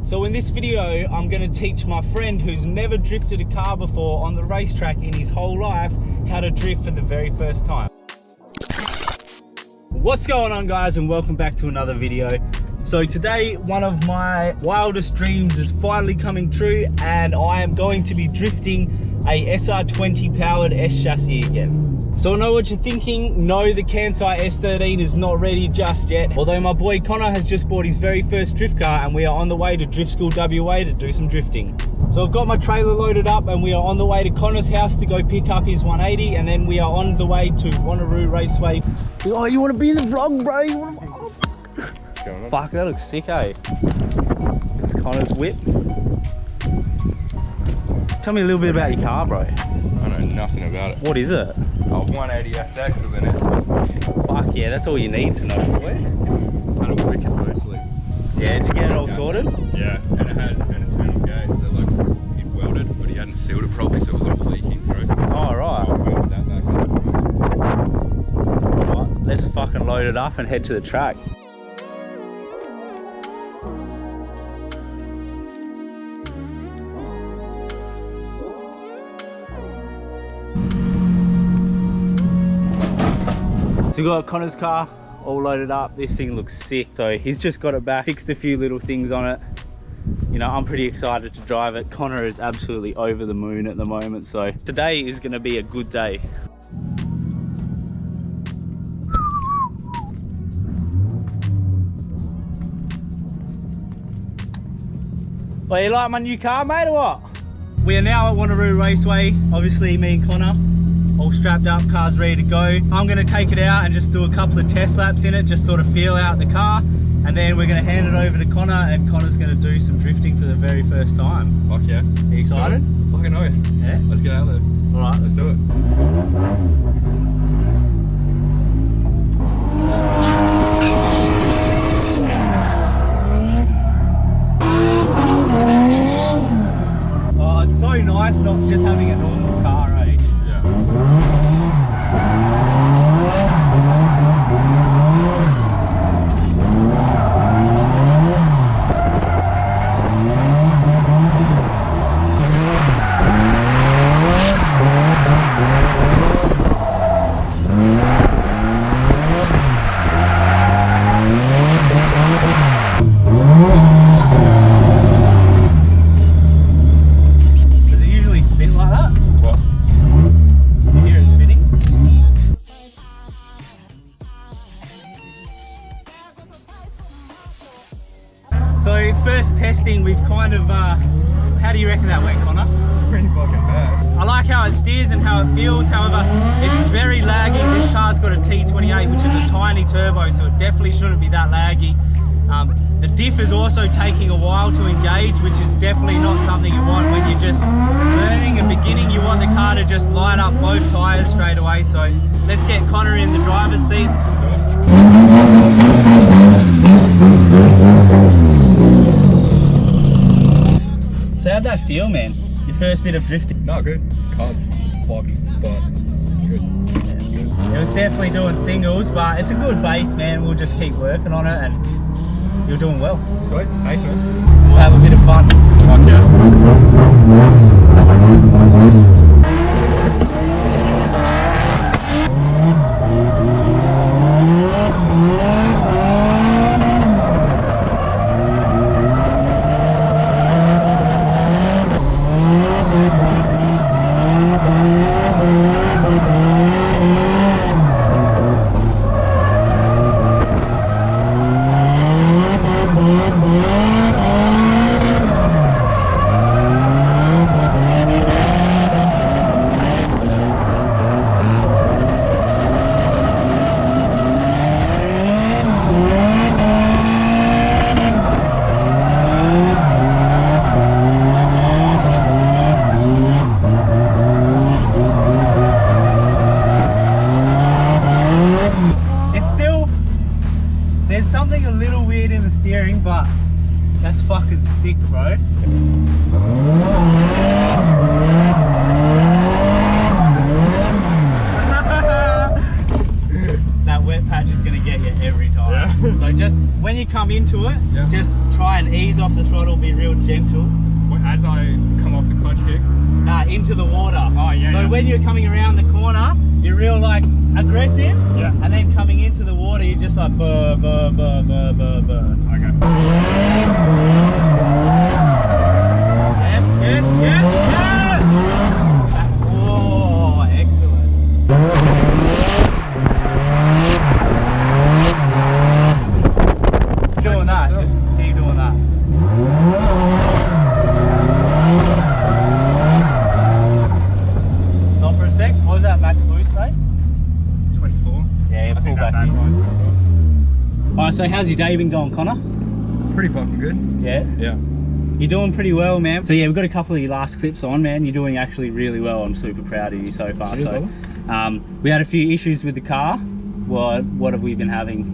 So in this video, I'm going to teach my friend who's never drifted a car before on the racetrack in his whole life how to drift for the very first time. What's going on, guys, and welcome back to another video. So today, one of my wildest dreams is finally coming true, and I am going to be drifting a SR20 powered S chassis again. So I know what you're thinking, no, the Kansai S13 is not ready just yet. Although my boy Connor has just bought his very first drift car and we are on the way to Drift School WA to do some drifting. So I've got my trailer loaded up and we are on the way to Connor's house to go pick up his 180, and then we are on the way to Wanneroo Raceway. Oh, you want to be in the vlog, bro? You want to... Fuck, that looks sick, eh? It's Connor's whip. Tell me a little bit about your car, bro. I know nothing about it. What is it? A 180SX with an S. Fuck yeah, that's all you need to know, boy. Had a wicked mostly. Yeah, did you get it all sorted? Yeah, and it had an internal gate that like he'd welded, but he hadn't sealed it properly, so it was all leaking through. Oh, right. So I welded that back up. Right, let's fucking load it up and head to the track. So we got Connor's car all loaded up. This thing looks sick. So he's just got it back, fixed a few little things on it. You know, I'm pretty excited to drive it. Connor is absolutely over the moon at the moment. So today is gonna be a good day. Well, you like my new car, mate, or what? We are now at Wanneroo Raceway. Obviously, me and Connor, all strapped up, car's ready to go. I'm gonna take it out and just do a couple of test laps in it, just sort of feel out the car. And then we're gonna hand it over to Connor, and Connor's gonna do some drifting for the very first time. Fuck yeah. Are you excited? Fucking oath. Yeah? Let's get out there. All right, Let's do it. Oh, it's so nice not just having a normal car, eh? Does it usually spin like that? What? You hear it spinning? So first testing, we've kind of, how do you reckon that went, Connor? Pretty fucking bad. I like how it steers and how it feels, however, it's very laggy. This car's got a T28, which is a tiny turbo, so it definitely shouldn't be that laggy. The diff is also taking a while to engage, which is definitely not something you want when you're just learning and beginning. You want the car to just light up both tyres straight away. So let's get Connor in the driver's seat. So how'd that feel, man? Your first bit of drifting? No, good. Car's fucked, but good. It was definitely doing singles, but it's a good base, man. We'll just keep working on it, and you're doing well. Sweet. Thanks, man. We'll have a bit of fun. Fuck yeah. That's fucking sick, bro. That wet patch is gonna get you every time. Yeah. So just when you come into it, just try and ease off the throttle, be real gentle. As I come off the clutch kick? Nah, into the water. Oh, yeah. So when you're coming around the corner, you're real like aggressive. Yeah. And then coming into the water, you're just like burr, burr, burr, burr, burr, burr. Okay. Yes, yes, yes, yes! Oh, excellent. Doing that, just keep doing that. Stop for a sec. What was that max boost say? 24. Yeah, pull back in. Alright, so how's your day been going, Connor? Pretty fucking good. Yeah? Yeah. You're doing pretty well, man. So yeah, we've got a couple of your last clips on, man. You're doing actually really well. I'm super proud of you so far. Cheers, so we had a few issues with the car. What have we been having?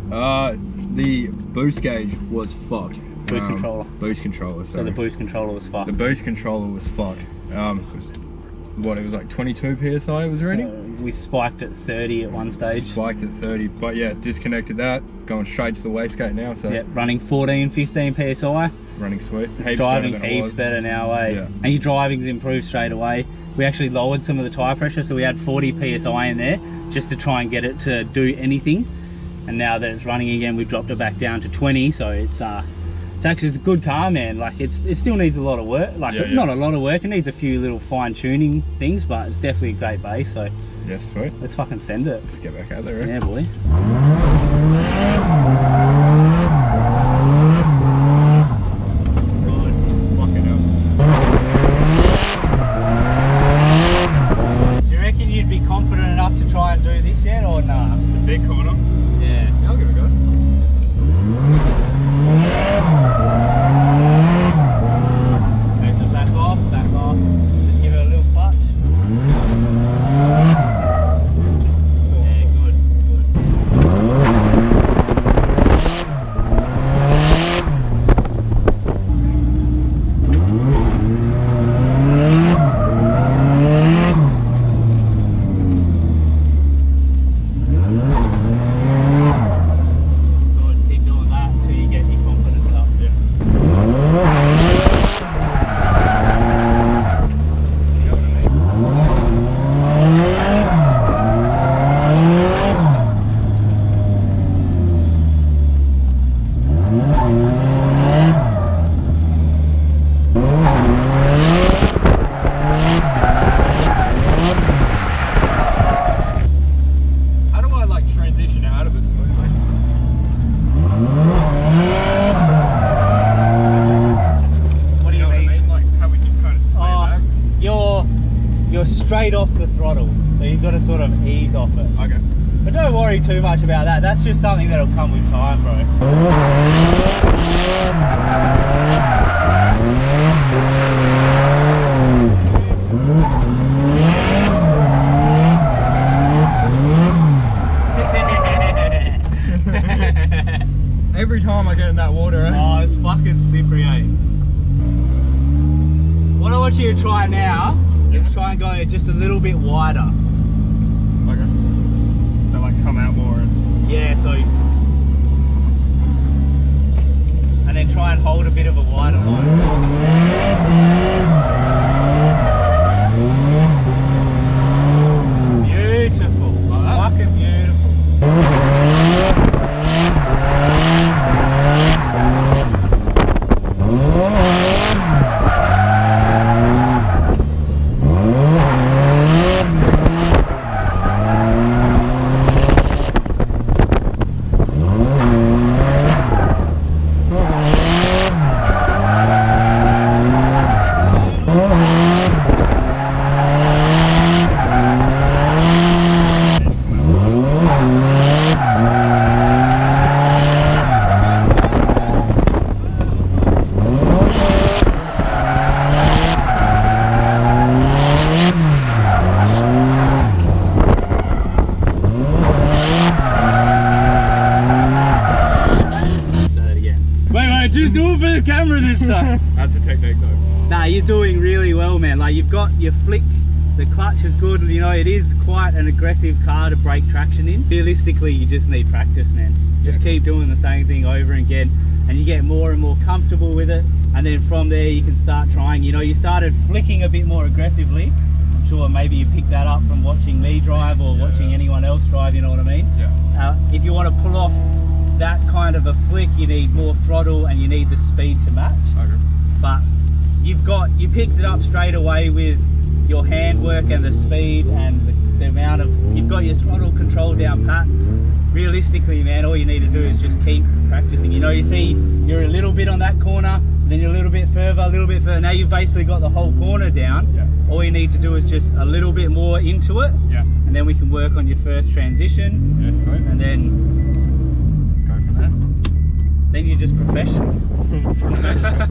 The boost gauge was fucked. Boost controller. Boost controller, So the boost controller was fucked. The boost controller was fucked. It was like 22 PSI it was ready? So we spiked at 30 at one stage. Spiked at 30, but yeah, disconnected that, going straight to the wastegate now, so. Yeah, running 14, 15 PSI. Running sweet. It's driving heaps better now, eh? Yeah. And your driving's improved straight away. We actually lowered some of the tyre pressure, so we had 40 PSI in there just to try and get it to do anything. And now that it's running again, we've dropped it back down to 20, so it's actually a good car, man. Like it still needs a lot of work, like not a lot of work, it needs a few little fine tuning things, but it's definitely a great base. So yeah, sweet. Let's fucking send it. Let's get back out there, right? Yeah, boy. Fucking hell. Do you reckon you'd be confident enough to try and do this yet, or nah? The big corner? Yeah. Yeah, I'll give it a go. Okay, so back off, just give it a little clutch. Yeah, good, good. Good, keep doing that until you get your confidence up. Yeah. How do I like transition out of it smoothly? What do you know what I mean? mean? Like how we just kind of sway back? You're straight off the throttle, so you've got to sort of ease off it. Okay. But don't worry too much about that. That's just something that'll come with time, bro. Every time I get in that water, eh? Oh, it's fucking slippery, eh? What I want you to try now is try and go just a little bit wider. Okay. So like come out more and... Yeah, so... And then try and hold a bit of a wider line. Beautiful. Like that. Fucking beautiful. Just do it for the camera this time. That's the technique though. Nah, you're doing really well, man. Like you've got your flick, the clutch is good. You know, it is quite an aggressive car to break traction in. Realistically, you just need practice, man. Just keep doing the same thing over and again. and you get more and more comfortable with it, and then from there you can start trying. You know, you started flicking a bit more aggressively. I'm sure maybe you picked that up from watching me drive or watching anyone else drive, you know what I mean? Yeah. If you want to pull off that kind of a flick, you need more throttle and you need the speed to match. Okay. But you picked it up straight away with your handwork and the speed and the amount of, you've got your throttle control down pat. Realistically, man, all you need to do is just keep practicing. You know, you see you're a little bit on that corner, then you're a little bit further. Now you've basically got the whole corner down. Yeah. All you need to do is just a little bit more into it. Yeah. And then we can work on your first transition. Yeah, sweet. And then Go from there. then you're just professional. Professional.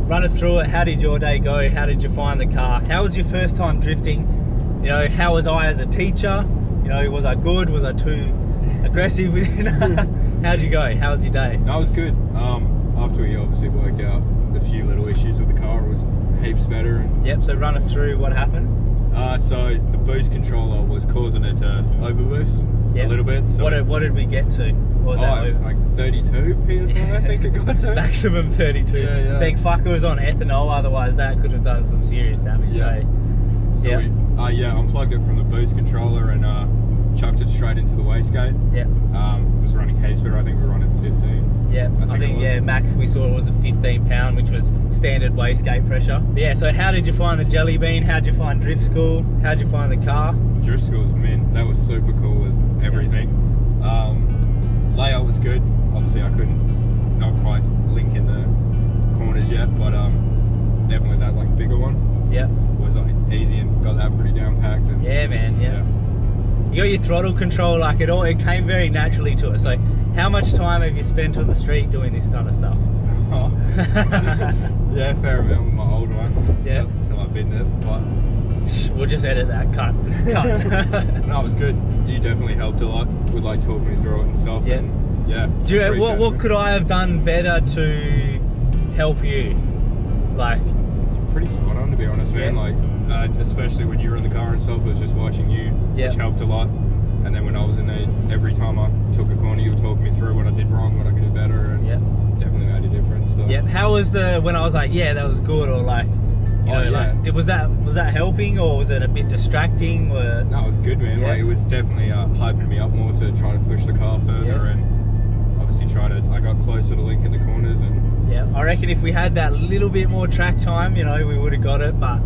Run us through it. How did your day go? How did you find the car? How was your first time drifting? you know, how was I as a teacher? You know, was I good? Was I too aggressive with it? How'd you go? How was your day? No, it was good. After we obviously worked out a few little issues with the car, it was heaps better. And, yep, so run us through what happened. So the boost controller was causing it to overboost a little bit. So what did we get to? What was that? It was like 32 PSI, I think it got to. Maximum 32. Yeah. Thank fuck it was on ethanol, otherwise that could have done some serious damage. Yeah. So we unplugged it from the boost controller and chucked it straight into the wastegate. Yeah. Was running cage speed. I think we were running 15. Yeah, I think max we saw it was a 15 pound, which was standard wastegate pressure. But yeah, so how did you find the jelly bean? How'd you find drift school? How'd you find the car? Drift school was mint. That was super cool with everything. Layout was good. Obviously I couldn't, not quite link in the corners yet, but definitely that like bigger one. Yeah. Was like easy and got that pretty down packed. And, yeah, man. Yeah. You got your throttle control, like it came very naturally to us. So how much time have you spent on the street doing this kind of stuff? Yeah, fair amount with my old one. Yeah. Till I binned it, but we'll just edit that. Cut. No, it was good. You definitely helped a lot with like talking me through it and stuff. Yeah. And, yeah. Do you, what could I have done better to help you? Like, pretty spot on, to be honest, man. Yeah. Like, especially when you were in the car and stuff, it was just watching you, which helped a lot. And then when I was in there, every time I took a corner, you were talking me through what I did wrong, what I could do better, and definitely made a difference. So. Yeah. How was when I was like, yeah, that was good, or like, you know, like, was that helping, or was it a bit distracting? Or... No, it was good, man. Like, it was definitely hyping me up more to try to push the car further, and obviously I got closer to Link in the corners, and yeah, I reckon if we had that little bit more track time, you know, we would have got it, but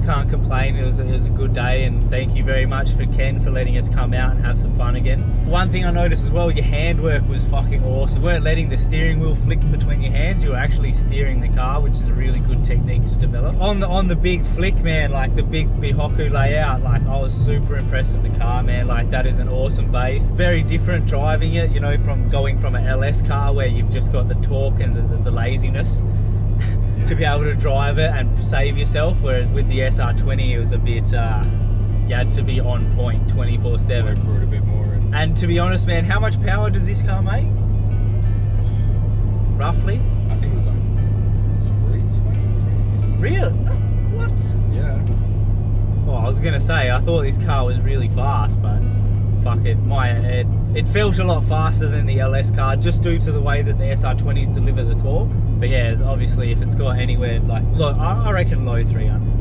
can't complain. It was a good day, and thank you very much for Ken for letting us come out and have some fun again. One thing I noticed as well, your handwork was fucking awesome. You weren't letting the steering wheel flick between your hands, you were actually steering the car, which is a really good technique to develop. On the big flick, man, like the big Bihoku layout, like I was super impressed with the car, man. Like that is an awesome base. Very different driving it, you know, from going from an LS car where you've just got the torque and the laziness to be able to drive it and save yourself, whereas with the SR20 it was a bit you had to be on point 24/7. Work for it a bit more. And to be honest, man, how much power does this car make? Roughly? I think it was like 320, 350. Really? What? Yeah. Well, I was gonna say, I thought this car was really fast, but fuck it, it felt a lot faster than the LS car, just due to the way that the SR20s deliver the torque. But yeah, obviously if it's got anywhere like, look, I reckon low 300.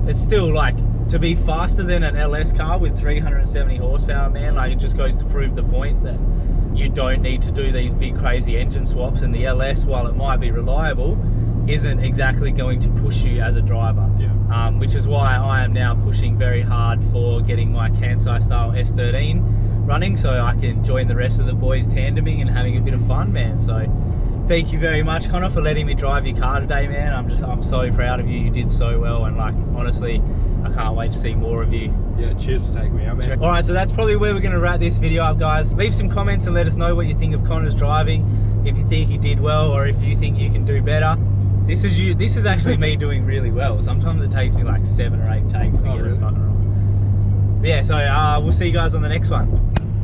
It's still like, to be faster than an LS car with 370 horsepower, man, like it just goes to prove the point that you don't need to do these big crazy engine swaps, and the LS, while it might be reliable, isn't exactly going to push you as a driver. Which is why I am now pushing very hard for getting my Kansai style S13 running, so I can join the rest of the boys tandeming and having a bit of fun, man. So thank you very much, Connor, for letting me drive your car today, man. I'm so proud of you. You did so well, and like honestly, I can't wait to see more of you. Yeah, cheers for taking me out, man. Alright, so that's probably where we're going to wrap this video up, guys. Leave some comments and let us know what you think of Connor's driving, if you think he did well or if you think you can do better. This is actually me doing really well. Sometimes it takes me like 7 or 8 takes to get it fucking wrong. But yeah, so we'll see you guys on the next one.